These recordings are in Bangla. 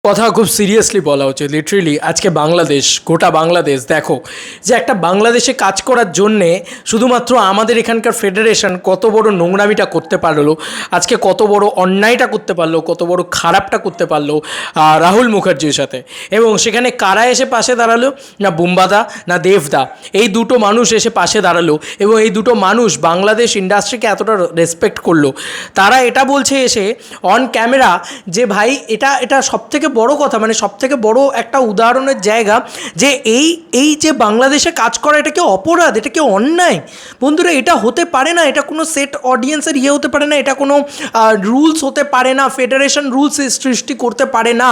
কথা খুব সিরিয়াসলি বলা উচিত। লিটারেলি আজকে বাংলাদেশ, গোটা বাংলাদেশ দেখো যে একটা বাংলাদেশে কাজ করার জন্যে শুধুমাত্র আমাদের এখানকার ফেডারেশন কত বড় নোংরামিটা করতে পারলো, আজকে কত বড় অন্যায়টা করতে পারলো, কত বড় খারাপটা করতে পারলো রাহুল মুখার্জির সাথে। এবং সেখানে কারা এসে পাশে দাঁড়ালো? না বুম্বাদা না দেবদা, এই দুটো মানুষ এসে পাশে দাঁড়ালো এবং এই দুটো মানুষ বাংলাদেশ ইন্ডাস্ট্রিকে এতটা রেসপেক্ট করলো। তারা এটা বলছে এসে অন ক্যামেরা যে ভাই এটা এটা সবথেকে বড় কথা, মানে সবথেকে বড় একটা উদাহরণের জায়গা যে এই এই যে বাংলাদেশে কাজ করা এটা কি অপরাধ, এটা কি অন্যায়? বন্ধুরা এটা হতে পারে না, এটা কোনো সেট অডিয়েন্সের হতে পারে না, এটা কোনো রুলস হতে পারে না, ফেডারেশন রুলস সৃষ্টি করতে পারে না।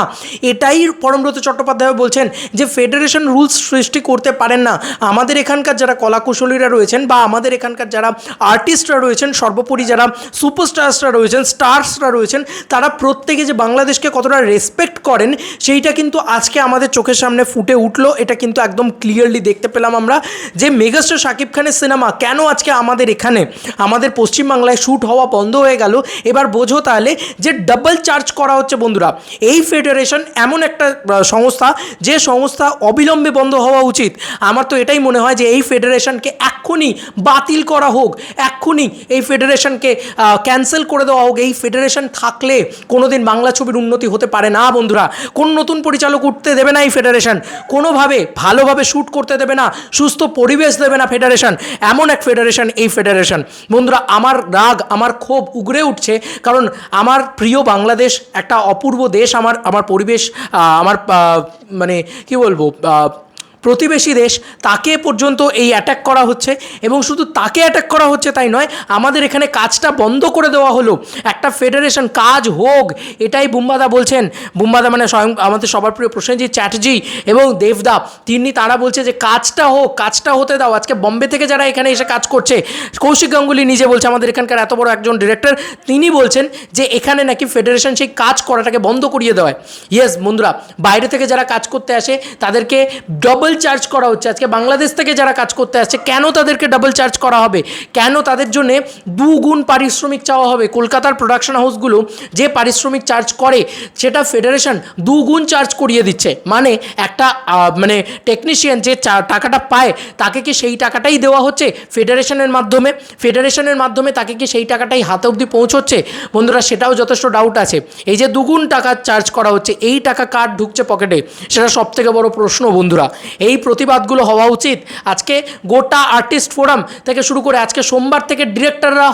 এটাই পরমব্রত চট্টোপাধ্যায় বলছেন যে ফেডারেশন রুলস সৃষ্টি করতে পারেন না। আমাদের এখানকার যারা কলাকুশলীরা রয়েছেন বা আমাদের এখানকার যারা আর্টিস্টরা রয়েছেন, সর্বোপরি যারা সুপারস্টার্সরা রয়েছেন, স্টার্সরা রয়েছেন, তারা প্রত্যেকে যে বাংলাদেশকে কতটা রেসপেক্ট করেন সেইটা কিন্তু আজকে আমাদের চোখের সামনে ফুটে উঠলো। এটা কিন্তু একদম ক্লিয়ারলি দেখতে পেলাম আমরা যে মেগাস্টার শাকিব খানের সিনেমা কেন আজকে আমাদের এখানে আমাদের পশ্চিমবাংলায় শ্যুট হওয়া বন্ধ হয়ে গেল। এবার বোঝো তাহলে যে ডাবল চার্জ করা হচ্ছে। বন্ধুরা এই ফেডারেশন এমন একটা সংস্থা যে সংস্থা অবিলম্বে বন্ধ হওয়া উচিত। আমার তো এটাই মনে হয় যে এই ফেডারেশনকে এক্ষুনি বাতিল করা হোক, এক্ষুনি এই ফেডারেশনকে ক্যান্সেল করে দেওয়া হোক। এই ফেডারেশন থাকলে কোনোদিন বাংলা ছবির উন্নতি হতে পারে না। বন্ধুরা কোন নতুন পরিচালক উঠতে দেবে না এই ফেডারেশন, কোনোভাবে ভালোভাবে শ্যুট করতে দেবে না, সুস্থ পরিবেশ দেবে না ফেডারেশন। এমন এক ফেডারেশন এই ফেডারেশন। বন্ধুরা আমার রাগ, আমার ক্ষোভ উগরে উঠছে, কারণ আমার প্রিয় বাংলাদেশ একটা অপূর্ব দেশ, আমার পরিবেশ, আমার মানে কি বলবো প্রতিবেশী দেশ, তাকে পর্যন্ত এই অ্যাটাক করা হচ্ছে। এবং শুধু তাকে অ্যাটাক করা হচ্ছে তাই নয়, আমাদের এখানে কাজটা বন্ধ করে দেওয়া হলো। একটা ফেডারেশন কাজ হোক এটাই বুম্বাদা বলছেন। বুম্বাদা মানে স্বয়ং আমাদের সবার প্রিয় প্রসেনজিৎ চ্যাটার্জি এবং দেবদা, তারা বলছে যে কাজটা হোক, কাজটা হতে দাও। আজকে বম্বে থেকে যারা এখানে এসে কাজ করছে, কৌশিক গাঙ্গুলি নিজে বলছে, আমাদের এখানকার এত বড় একজন ডিরেক্টর, তিনি বলছেন যে এখানে নাকি ফেডারেশন সেই কাজ করাটাকে বন্ধ করিয়ে দেওয়ায়। ইয়েস বন্ধুরা, বাইরে থেকে যারা কাজ করতে আসে তাদেরকে ডবল চার্জ করা হচ্ছে। আজকে বাংলাদেশ থেকে যারা কাজ করতে আসছে কেন তাদেরকে ডাবল চার্জ করা হবে? কেন তাদের জন্য দুগুণ পারিশ্রমিক চাওয়া হবে? কলকাতার প্রোডাকশন হাউসগুলো যে পারিশ্রমিক চার্জ করে সেটা ফেডারেশন দুগুণ চার্জ করিয়ে দিচ্ছে। মানে একটা মানে টেকনিশিয়ান যে টাকাটা পায় তাকে কি সেই টাকাটাই দেওয়া হচ্ছে ফেডারেশনের মাধ্যমে? ফেডারেশনের মাধ্যমে তাকে কি সেই টাকাটাই হাতে অবধি পৌঁছচ্ছে? বন্ধুরা সেটাও যথেষ্ট ডাউট আছে। এই যে দুগুণ টাকা চার্জ করা হচ্ছে, এই টাকা কার ঢুকছে পকেটে, সেটা সবথেকে বড় প্রশ্ন। বন্ধুরা এই প্রতিবাদগুলো হওয়া উচিত। আজকে গোটা আর্টিস্ট ফোরাম থেকে শুরু করে আজকে সোমবার থেকে ডিরেক্টররা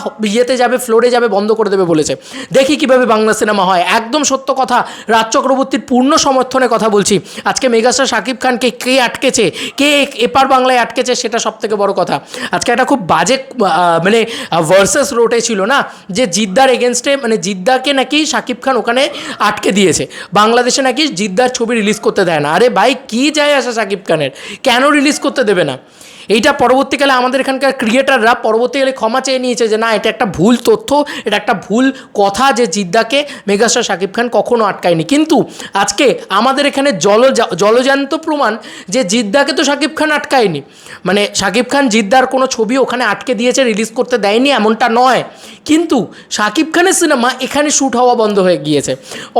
যাবে, ফ্লোরে যাবে, বন্ধ করে দেবে বলেছে। দেখি কিভাবে বাংলা সিনেমা হয়। একদম সত্য কথা, রাজ চক্রবর্তীর পূর্ণ সমর্থনে কথা বলছি। আজকে মেগাস্টার শাকিব খানকে কে আটকেছে, কে এপার বাংলায় আটকেছে, সেটা সবথেকে বড় কথা। আজকে একটা খুব বাজে মানে ভার্সেস রোটে ছিল না, যে জিদ্দার এগেনস্টে, মানে জিদ্দাকে নাকি শাকিব খান ওখানে আটকে দিয়েছে, বাংলাদেশে নাকি জিদ্দার ছবি রিলিজ করতে দেয় না। আরে ভাই কি যায় আসা শাকিব খানের, কেন রিলিজ করতে দেবে না? এইটা পরবর্তীকালে আমাদের এখানকার ক্রিয়েটাররা পরবর্তীকালে ক্ষমা চেয়ে নিয়েছে যে না, এটা একটা ভুল তথ্য, এটা একটা ভুল কথা, যে জিদ্দাকে মেগাস্টার শাকিব খান কখনো আটকায়নি। কিন্তু আজকে আমাদের এখানে জলজান্ত প্রমাণ যে জিদ্দাকে তো শাকিব খান আটকায়নি। মানে শাকিব খান জিদ্দার কোনো ছবি ওখানে আটকে দিয়েছে, রিলিজ করতে দেয়নি এমনটা নয়, কিন্তু শাকিব খানের সিনেমা এখানে শ্যুট হওয়া বন্ধ হয়ে গিয়েছে,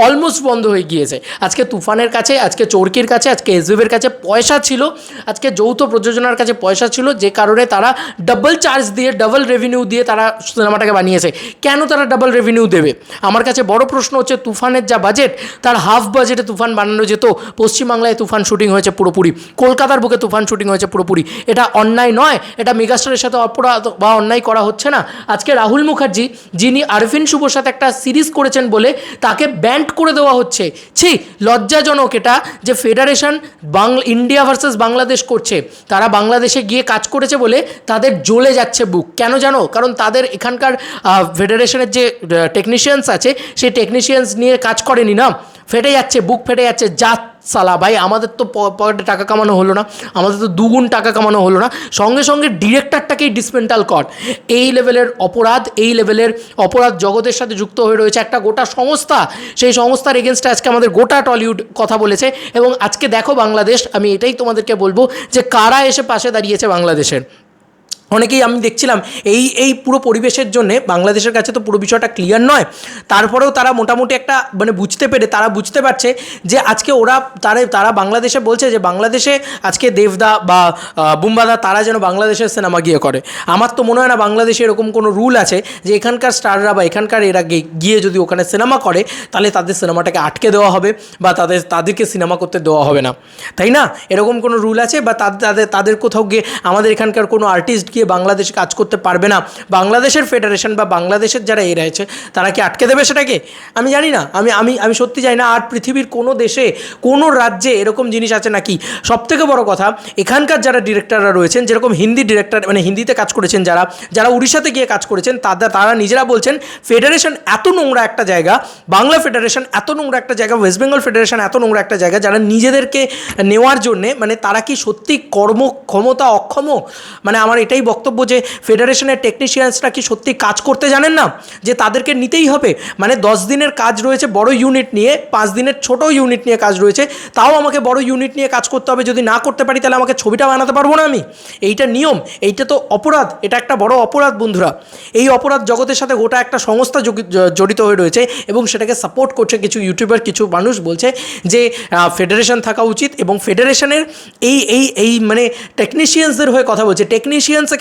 অলমোস্ট বন্ধ হয়ে গিয়েছে। আজকে তুফানের কাছে, আজকে চরকির কাছে, আজকে এসবিএফের কাছে পয়সা ছিল, আজকে যৌথ প্রযোজনার কাছে পয়সা ছিল, যে কারণে তারা ডাবল চার্জ দিয়ে, ডাবল রেভিনিউ দিয়ে তারা সিনেমাটাকে বানিয়েছে। কেন তারা ডাবল রেভিনিউ দেবে? আমার কাছে বড় প্রশ্ন হচ্ছে, তুফানের যা বাজেট তার হাফ বাজেটে তুফান বানানো যেত। পশ্চিমবাংলায় তুফান শুটিং হয়েছে পুরোপুরি, কলকাতার বুকে তুফান শুটিং হয়েছে পুরোপুরি। এটা অন্যায় নয়, এটা মেগাস্টারের সাথে অপরাধ বা অন্যায় করা হচ্ছে না। আজকে রাহুল মুখার্জি, যিনি আরফিন শুভর সাথে একটা সিরিজ করেছেন বলে তাকে ব্যান্ড করে দেওয়া হচ্ছে। ছি, লজ্জাজনক এটা যে ফেডারেশন ইন্ডিয়া ভার্সেস বাংলাদেশ করছে। তারা বাংলাদেশে গিয়ে কাজ করেছে বলে তাদের জ্বলে যাচ্ছে বুক। কেন জানো? কারণ তাদের এখানকার ফেডারেশনের যে টেকনিশিয়ানস আছে সেই টেকনিশিয়ানস নিয়ে কাজ করেনি না, ফেটে যাচ্ছে, বুক ফেটে যাচ্ছে। সালা ভাই, আমাদের তো পকেটে টাকা কামানো হলো না, আমাদের তো দুগুণ টাকা কামানো হলো না, সঙ্গে সঙ্গে ডিরেক্টরটাকেই ডিসমেন্টাল কর। এই লেভেলের অপরাধ, এই লেভেলের অপরাধ জগতের সাথে যুক্ত হয়ে রয়েছে একটা গোটা সংস্থা। সেই সংস্থার এগেনস্টে আজকে আমাদের গোটা টলিউড কথা বলেছে। এবং আজকে দেখো বাংলাদেশ, আমি এটাই তোমাদেরকে বলবো যে কারা এসে পাশে দাঁড়িয়েছে বাংলাদেশের। অনেকেই আমি দেখছিলাম এই পুরো পরিবেশের জন্যে বাংলাদেশের কাছে তো পুরো বিষয়টা ক্লিয়ার নয়, তারপরেও তারা মোটামুটি একটা মানে বুঝতে পেরে তারা বুঝতে পারছে যে আজকে ওরা তারা বাংলাদেশে বলছে যে বাংলাদেশে আজকে দেবদা বা বুম্বাদা তারা যেন বাংলাদেশের সিনেমা গিয়ে করে। আমার তো মনে হয় না বাংলাদেশে এরকম কোনো রুল আছে যে এখানকার স্টাররা বা এখানকার এরা গিয়ে যদি ওখানে সিনেমা করে তাহলে তাদের সিনেমাটাকে আটকে দেওয়া হবে বা তাদেরকে সিনেমা করতে দেওয়া হবে না, তাই না? এরকম কোনো রুল আছে? বা তাদের কোথাও গিয়ে আমাদের এখানকার কোনো আর্টিস্ট গিয়ে বাংলাদেশে কাজ করতে পারবে না, বাংলাদেশের ফেডারেশন বা বাংলাদেশের যারা এ রয়েছে তারা কি আটকে দেবে সেটাকে? আমি জানি না, আমি সত্যি জানি না। আর পৃথিবীর কোনো দেশে কোনো রাজ্যে এরকম জিনিস আছে নাকি? সবথেকে বড় কথা, এখানকার যারা ডিরেক্টররা রয়েছেন, যেরকম হিন্দি ডিরেক্টর মানে হিন্দিতে কাজ করেছেন যারা উড়িষ্যাতে গিয়ে কাজ করেছেন, তারা নিজেরা বলছেন ফেডারেশন এত নোংরা একটা জায়গা, বাংলা ফেডারেশন এত নোংরা একটা জায়গা, ওয়েস্ট বেঙ্গল ফেডারেশন এত নোংরা একটা জায়গা, যারা নিজেদেরকে নেওয়ার জন্যে মানে তারা কি সত্যি কর্মক্ষমতা অক্ষম? মানে আমার এটাই বক্তব্য যে ফেডারেশনের টেকনিশিয়ানসরা কি সত্যি কাজ করতে জানেন না, যে তাদেরকে নিতেই হবে? মানে 10 দিনের কাজ রয়েছে বড় ইউনিট নিয়ে, 5 দিনের ছোট ইউনিট নিয়ে কাজ রয়েছে, তাও আমাকে বড় ইউনিট নিয়ে কাজ করতে হবে। যদি না করতে পারি তাহলে আমাকে ছবিটা বানাতে পারবো না আমি। এইটা নিয়ম, এইটা তো অপরাধ, এটা একটা বড় অপরাধ বন্ধুরা। এই অপরাধ জগতের সাথে গোটা একটা সংস্থা জড়িত হয়ে রয়েছে এবং সেটাকে সাপোর্ট করছে কিছু ইউটিউবার, কিছু মানুষ বলছে যে ফেডারেশন থাকা উচিত এবং ফেডারেশনের এই মানে টেকনিশিয়ানসদের হয়ে কথা বলছে।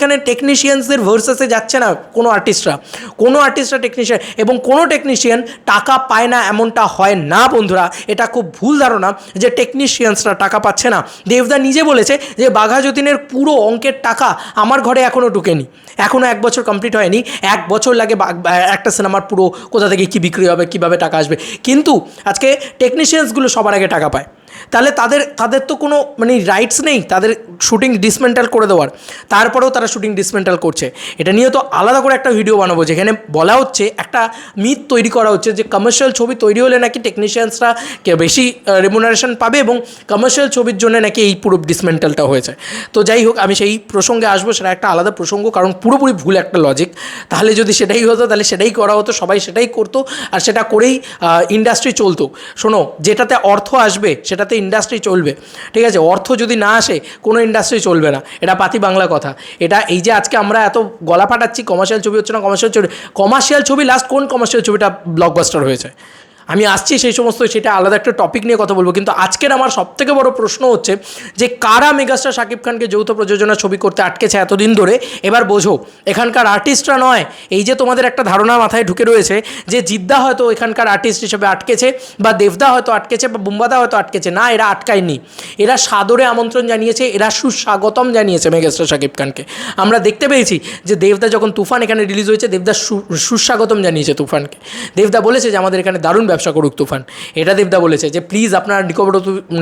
এখানে টেকনিশিয়ানসদের ভার্সেসে যাচ্ছে না কোনো আর্টিস্টরা টেকনিশিয়ান, এবং কোনো টেকনিশিয়ান টাকা পায় না এমনটা হয় না বন্ধুরা। এটা খুব ভুল ধারণা যে টেকনিশিয়ানসরা টাকা পাচ্ছে না। দেবদা নিজে বলেছে যে বাঘা যতীনের পুরো অঙ্কের টাকা আমার ঘরে এখনও ঢুকেনি, এখনও 1 বছর কমপ্লিট হয়নি। 1 বছর লাগে একটা সিনেমার পুরো কোথা থেকে কী বিক্রি হবে, কীভাবে টাকা আসবে। কিন্তু আজকে টেকনিশিয়ানসগুলো সবার আগে টাকা পায়, তাহলে তাদের তো কোনো মানে রাইটস নেই তাদের শুটিং ডিসমেন্টাল করে দেওয়ার। তারপরেও তারা শুটিং ডিসমেন্টাল করছে। এটা নিয়ে তো আলাদা করে একটা ভিডিও বানাবো, যেখানে বলা হচ্ছে একটা মিথ তৈরি করা হচ্ছে যে কমার্শিয়াল ছবি তৈরি হলে নাকি টেকনিশিয়ানসরা বেশি রেমুনারেশন পাবে এবং কমার্শিয়াল ছবির জন্য নাকি এই পুরো ডিসমেন্টালটা হয়েছে। তো যাই হোক, আমি সেই প্রসঙ্গে আসবো, সেটা একটা আলাদা প্রসঙ্গ, কারণ পুরোপুরি ভুল একটা লজিক। তাহলে যদি সেটাই হতো তাহলে সেটাই করা হতো, সবাই সেটাই করতো আর সেটা করেই ইন্ডাস্ট্রি চলতো। শোনো, যেটাতে অর্থ আসবে সেটাতে ইন্ডাস্ট্রি চলবে, ঠিক আছে? অর্থ যদি না আসে কোনো ইন্ডাস্ট্রি চলবে না, এটা পাতি বাংলা কথা। এটা এই যে আজকে আমরা এত গলা ফাটাচ্ছি কমার্শিয়াল ছবি হচ্ছে না, কমার্শিয়াল ছবি লাস্ট কোন কমার্শিয়াল ছবিটা ব্লকবাস্টার হয়েছে? আমি আসছি সেই সমস্ত, সেটা আলাদা একটা টপিক নিয়ে কথা বলবো। কিন্তু আজকের আমার সবথেকে বড় প্রশ্ন হচ্ছে যে কারা মেগাস্টার শাকিব খানকে যৌথ প্রযোজনা ছবি করতে আটকেছে এতদিন ধরে? এবার বোঝো, এখানকার আর্টিস্টরা নয়। এই যে তোমাদের একটা ধারণা মাথায় ঢুকে রয়েছে যে জিদ্দা হয়তো এখানকার আর্টিস্ট হিসেবে আটকেছে বা দেবদা হয়তো আটকেছে বা বুম্বাদা হয়তো আটকেছে, না, এরা আটকায়নি। এরা সাদরে আমন্ত্রণ জানিয়েছে, এরা সুস্বাগতম জানিয়েছে মেগাস্টার শাকিব খানকে। আমরা দেখতে পেয়েছি যে দেবদা যখন তুফান এখানে রিলিজ হয়েছে, দেবদা সুস্বাগতম জানিয়েছে তুফানকে। দেবদা বলেছে যে আমাদের এখানে দারুণ ব্যবসা করুক তুফান। এটা দেবদা বলেছে যে প্লিজ আপনার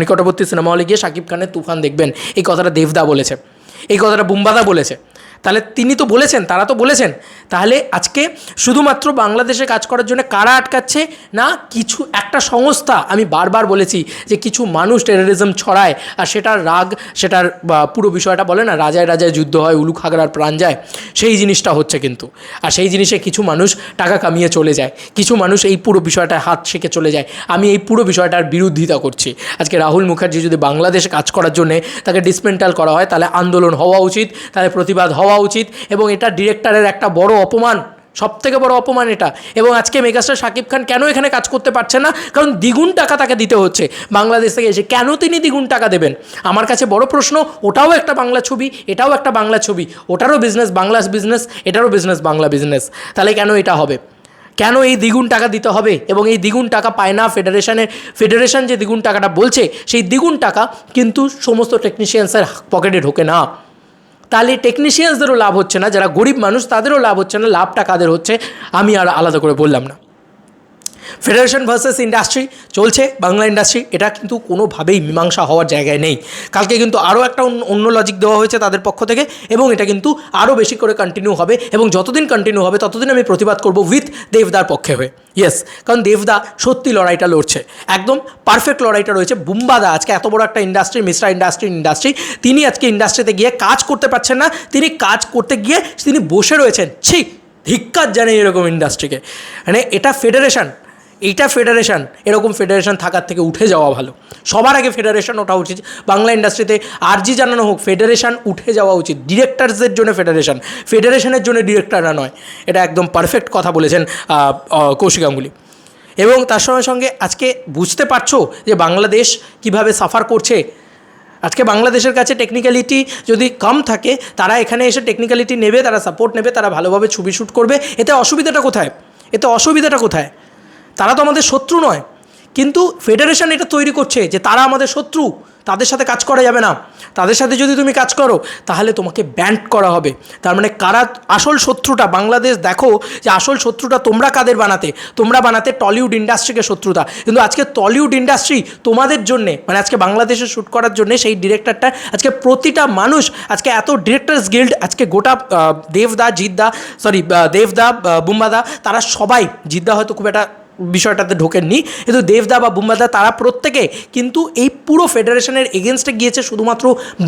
নিকটবর্তী সিনেমা হলে গিয়ে শাকিব খানের তুফান দেখবেন। এই কথাটা দেবদা বলেছে, এই কথাটা বুম্বাদা বলেছে। তাহলে তিনি তো বলেছেন, তারা তো বলেছেন। তাহলে আজকে শুধুমাত্র বাংলাদেশে কাজ করার জন্য কারা আটকাচ্ছে? না, কিছু একটা সংস্থা। আমি বারবার বলেছি যে কিছু মানুষ টেরোরিজম ছড়ায় আর সেটার রাগ, সেটার পুরো বিষয়টা বলে না, রাজায় রাজায় যুদ্ধ হয়, উলু খাগড়ার প্রাণ যায়, সেই জিনিসটা হচ্ছে কিন্তু। আর সেই জিনিসে কিছু মানুষ টাকা কামিয়ে চলে যায়, কিছু মানুষ এই পুরো বিষয়টায় হাত শেখে চলে যায়। আমি এই পুরো বিষয়টার বিরোধিতা করছি। আজকে রাহুল মুখার্জি যদি বাংলাদেশে কাজ করার জন্যে তাকে ডিসমেন্টাল করা হয়, তাহলে আন্দোলন হওয়া উচিত, তাহলে প্রতিবাদ হওয়া উচিত। এবং এটা ডিরেক্টরের একটা বড় অপমান, সবথেকে বড় অপমান এটা। এবং আজকে মেগাস্টার শাকিব খান কেন এখানে কাজ করতে পারছে না? কারণ দ্বিগুণ টাকা তাকে দিতে হচ্ছে বাংলাদেশ থেকে এসে। কেন তিনি দ্বিগুণ টাকা দেবেন? আমার কাছে বড় প্রশ্ন। ওটাও একটা বাংলা ছবি, এটাও একটা বাংলা ছবি, ওটারও বিজনেস বাংলা বিজনেস, এটারও বিজনেস বাংলা বিজনেস। তাহলে কেন এটা হবে? কেন এই দ্বিগুণ টাকা দিতে হবে? এবং এই দ্বিগুণ টাকা পায় না ফেডারেশন যে দ্বিগুণ টাকাটা বলছে, সেই দ্বিগুণ টাকা কিন্তু সমস্ত টেকনিশিয়ানসের পকেটে ঢোকে না। তাহলে টেকনিশিয়ানসদেরও লাভ হচ্ছে না, যারা গরিব মানুষ তাদেরও লাভ হচ্ছে না। লাভটা কাদের হচ্ছে আমি আর আলাদা করে বললাম না। ফেডারেশন ভার্সেস ইন্ডাস্ট্রি চলছে, বাংলা ইন্ডাস্ট্রি, এটা কিন্তু কোনোভাবেই মীমাংসা হওয়ার জায়গায় নেই। কালকে কিন্তু আরও একটা অন্য লজিক দেওয়া হয়েছে তাদের পক্ষ থেকে, এবং এটা কিন্তু আরও বেশি করে কন্টিনিউ হবে। এবং যতদিন কন্টিনিউ হবে ততদিন আমি প্রতিবাদ করব উইথ দেবদার পক্ষে হয়ে। ইয়েস, কারণ দেবদা সত্যি লড়াইটা লড়ছে, একদম পারফেক্ট লড়াইটা রয়েছে। বুম্বাদা আজকে এত বড় একটা ইন্ডাস্ট্রি, মিস্টার ইন্ডাস্ট্রি, তিনি আজকে ইন্ডাস্ট্রিতে গিয়ে কাজ করতে পারছেন না। তিনি কাজ করতে গিয়ে তিনি বসে রয়েছেন। ছি, ধিক্কার জানে এরকম ইন্ডাস্ট্রিকে। মানে এটা ফেডারেশন, এইটা ফেডারেশন, এরকম ফেডারেশন থাকার থেকে উঠে যাওয়া ভালো। সবার আগে ফেডারেশন ওঠা উচিত। বাংলা ইন্ডাস্ট্রিতে আর্জি জানানো হোক, ফেডারেশন উঠে যাওয়া উচিত। ডিরেক্টরসদের জন্য ফেডারেশন, ফেডারেশনের জন্য ডিরেক্টররা নয়। এটা একদম পারফেক্ট কথা বলেছেন কৌশিক গাঙ্গুলি। এবং তার সঙ্গে সঙ্গে আজকে বুঝতে পারছো যে বাংলাদেশ কিভাবে সাফার করছে। আজকে বাংলাদেশের কাছে টেকনিক্যালিটি যদি কম থাকে, তারা এখানে এসে টেকনিক্যালিটি নেবে, তারা সাপোর্ট নেবে, তারা ভালোভাবে ছবি শ্যুট করবে। এতে অসুবিধাটা কোথায়? তারা তো আমাদের শত্রু নয়, কিন্তু ফেডারেশন এটা তৈরি করছে যে তারা আমাদের শত্রু, তাদের সাথে কাজ করা যাবে না। তাদের সাথে যদি তুমি কাজ করো তাহলে তোমাকে ব্যান্ড করা হবে। তার মানে কারা আসল শত্রুটা? বাংলাদেশ দেখো যে আসল শত্রুটা তোমরা বানাতে টলিউড ইন্ডাস্ট্রিকে শত্রুতা। কিন্তু আজকে টলিউড ইন্ডাস্ট্রি তোমাদের জন্যে, মানে আজকে বাংলাদেশে শ্যুট করার জন্যে সেই ডিরেক্টরটা, আজকে প্রতিটা মানুষ, আজকে এত ডিরেক্টরস গিল্ড, আজকে গোটা দেবদা, বুম্বাদা, তারা সবাই, জিদ্দা হয়তো খুব একটা বিষয়টাতে ঢোকেননি, কিন্তু দেবদা বা বুম্বাদা তারা প্রত্যেকে কিন্তু এই পুরো ফেডারেশনের এগেনস্টে গিয়েছে শুধুমাত্র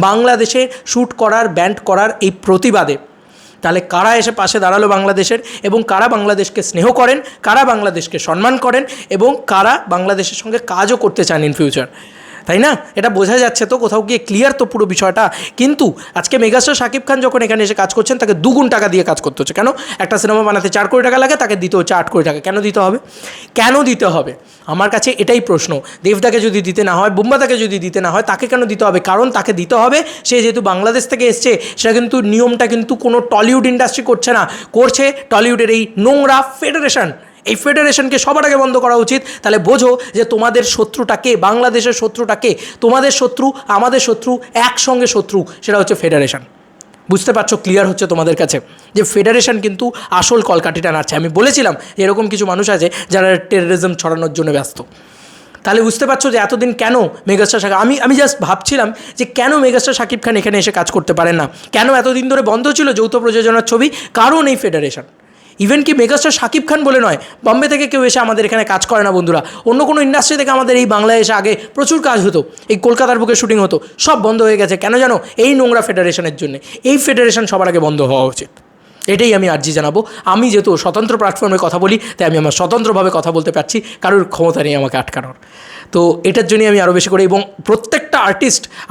বাংলাদেশে শ্যুট করার, ব্যান্ড করার এই প্রতিবাদে। তাহলে কারা এসে পাশে দাঁড়ালো বাংলাদেশের, এবং কারা বাংলাদেশকে স্নেহ করেন, কারা বাংলাদেশকে সম্মান করেন, এবং কারা বাংলাদেশের সঙ্গে কাজও করতে চান ইন ফিউচার, তাই না? এটা বোঝা যাচ্ছে তো, কোথাও গিয়ে ক্লিয়ার তো পুরো বিষয়টা। কিন্তু আজকে মেগাস্টার শাকিব খান যখন এখানে এসে কাজ করছেন, তাকে 2 গুণ টাকা দিয়ে কাজ করতে হচ্ছে। কেন? একটা সিনেমা বানাতে 4 কোটি টাকা লাগে, তাকে দিতে হচ্ছে 8 কোটি টাকা। কেন দিতে হবে? আমার কাছে এটাই প্রশ্ন। দেবদাকে যদি দিতে না হয়, বুম্বাদাকে যদি দিতে না হয়, তাকে কেন দিতে হবে? কারণ তাকে দিতে হবে, সে যেহেতু বাংলাদেশ থেকে এসছে। সেটা কিন্তু নিয়মটা কিন্তু কোনো টলিউড ইন্ডাস্ট্রি করছে না, করছে টলিউডের এই নোংরা ফেডারেশন। এই ফেডারেশনকে সবার আগে বন্ধ করা উচিত। তাহলে বোঝো যে তোমাদের শত্রুটা কে, বাংলাদেশের শত্রুটা কে। তোমাদের শত্রু, আমাদের শত্রু, একসঙ্গে শত্রু, সেটা হচ্ছে ফেডারেশন। বুঝতে পারছো? ক্লিয়ার হচ্ছে তোমাদের কাছে যে ফেডারেশন কিন্তু আসল কলকাঠিটা নাড়ছে। আমি বলেছিলাম এরকম কিছু মানুষ আছে যারা টেররিজম ছড়ানোর জন্য ব্যস্ত। তাহলে বুঝতে পারছো যে এতদিন কেন মেগাস্টার শাকিব, আমি জাস্ট ভাবছিলাম যে কেন মেগাস্টার শাকিব খান এখানে এসে কাজ করতে পারেন না, কেন এতদিন ধরে বন্ধ ছিল যৌথ প্রযোজনার ছবি? কারণ এই ফেডারেশন। ইভেন কি মেগাস্টার শাকিব খান বলে নয়, বম্বে থেকে কেউ এসে আমাদের এখানে কাজ করে না বন্ধুরা। অন্য কোনো ইন্ডাস্ট্রি থেকে আমাদের এই বাংলায় এসে আগে প্রচুর কাজ হতো, এই কলকাতার বুকে শুটিং হতো, সব বন্ধ হয়ে গেছে। কেন জানো? এই নোংরা ফেডারেশনের জন্য। এই ফেডারেশন সবার আগে বন্ধ হওয়া উচিত। এটাই আমি আর্জি জানাবো। আমি যেহেতু স্বতন্ত্র প্ল্যাটফর্মে কথা বলি, তাই আমি আমার স্বতন্ত্রভাবে কথা বলতে পারছি, কারোর ক্ষমতা নেই আমাকে আটকানোর। তো এটার জন্যই আমি আরও বেশি করে, এবং প্রত্যেকটা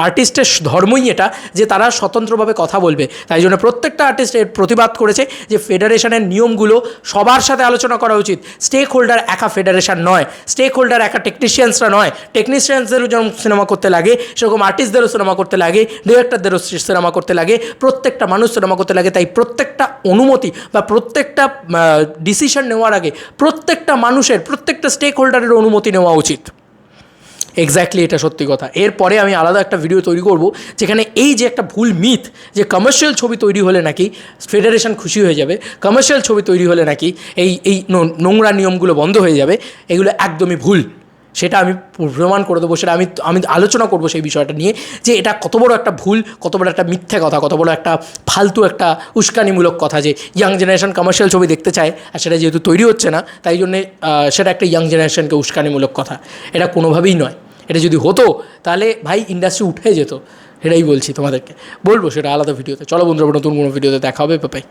আর্টিস্টের ধর্মই এটা যে তারা স্বতন্ত্রভাবে কথা বলবে। তাই জন্য প্রত্যেকটা আর্টিস্ট এর প্রতিবাদ করেছে যে ফেডারেশনের নিয়মগুলো সবার সাথে আলোচনা করা উচিত। স্টেক হোল্ডার একা ফেডারেশন নয়, স্টেক হোল্ডার একা টেকনিশিয়ানসরা নয়। টেকনিশিয়ানসদেরও যেমন সিনেমা করতে লাগে, সেরকম আর্টিস্টদেরও সিনেমা করতে লাগে, ডিরেক্টরদেরও সিনেমা করতে লাগে, প্রত্যেকটা মানুষ সিনেমা করতে লাগে। তাই প্রত্যেকটা অনুমতি বা প্রত্যেকটা ডিসিশন নেওয়ার আগে প্রত্যেকটা মানুষের, প্রত্যেকটা স্টেক হোল্ডারের অনুমতি নেওয়া উচিত। এক্স্যাক্টলি, এটা সত্যি কথা। এরপরে আমি আলাদা একটা ভিডিও তৈরি করব, যেখানে এই যে একটা ভুল মিথ যে কমার্শিয়াল ছবি তৈরি হলে নাকি ফেডারেশন খুশি হয়ে যাবে, কমার্শিয়াল ছবি তৈরি হলে নাকি এই নোংরা নিয়মগুলো বন্ধ হয়ে যাবে, এগুলো একদমই ভুল। সেটা আমি প্রমাণ করে দেবো। সেটা আমি আলোচনা করবো সেই বিষয়টা নিয়ে, যে এটা কত বড় একটা ভুল, কত বড় একটা মিথ্যে কথা, কত বড় একটা ফালতু একটা উস্কানিমূলক কথা যে ইয়াং জেনারেশন কমার্শিয়াল ছবি দেখতে চায়, আর সেটা যেহেতু তৈরি হচ্ছে না, তাই জন্যে সেটা একটা ইয়াং জেনারেশনকে উস্কানিমূলক কথা। এটা কোনোভাবেই নয়। এটা যদি হতো তাহলে ভাই ইন্ডাস্ট্রি উঠে যেত। এটাই বলছি তোমাদেরকে, বলবো সেটা আলাদা ভিডিওতে। চলো বন্ধুরা, নতুন কোনো ভিডিওতে দেখা হবে। বাই।